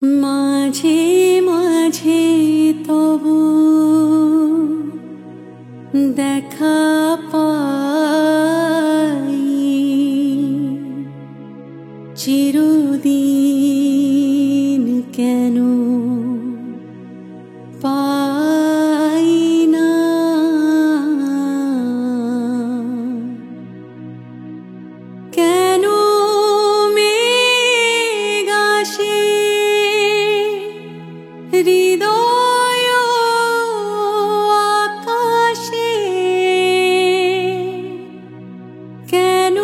মাঝে মাঝে তবু দেখা পাই, চিরদিন কেন পাই না। কেন মেঘ আসে হৃদয় আকাশে, কেন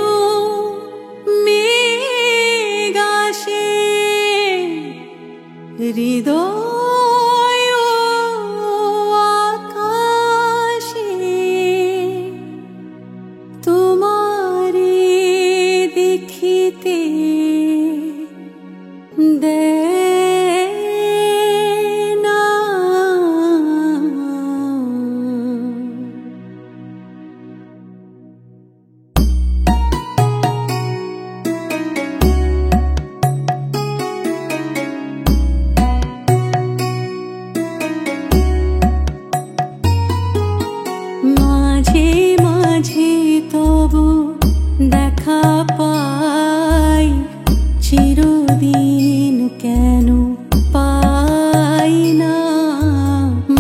মেঘ আসে হৃদয় আকাশে, তোমারে দেখিতে দেয় না। মাঝে মাঝে তবু দেখা পাই, চিরদিন কেন পাই না।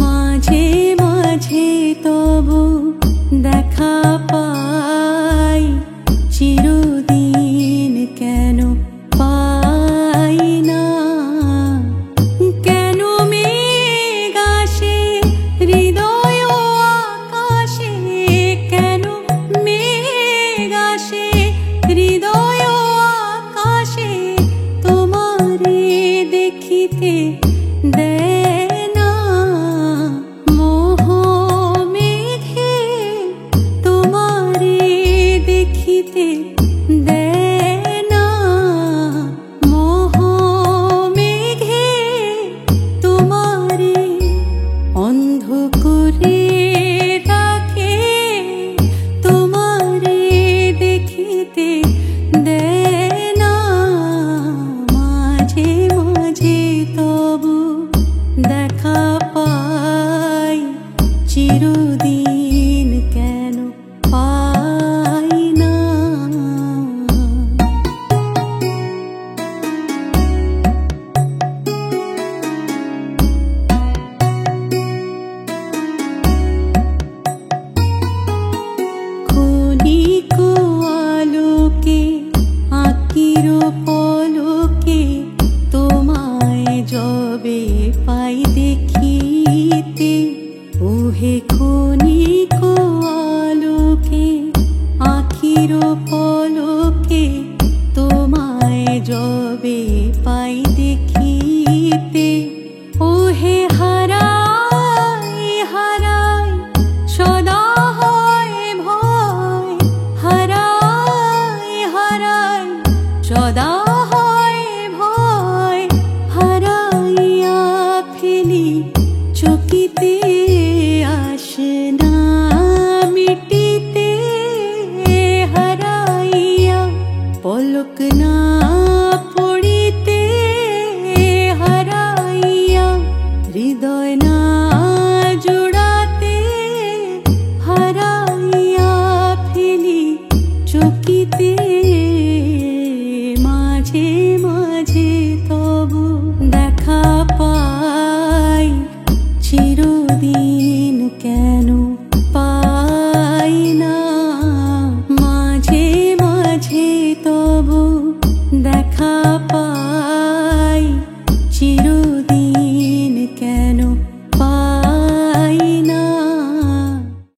মাঝে মাঝে তবু দেখা পাই, চিরদিন কেন পাই না। কেন মেঘ আসে হৃদয় আকাশে, কেন মেঘ আসে হৃদয় আকাশে, তোমারে দেখিতে দেয়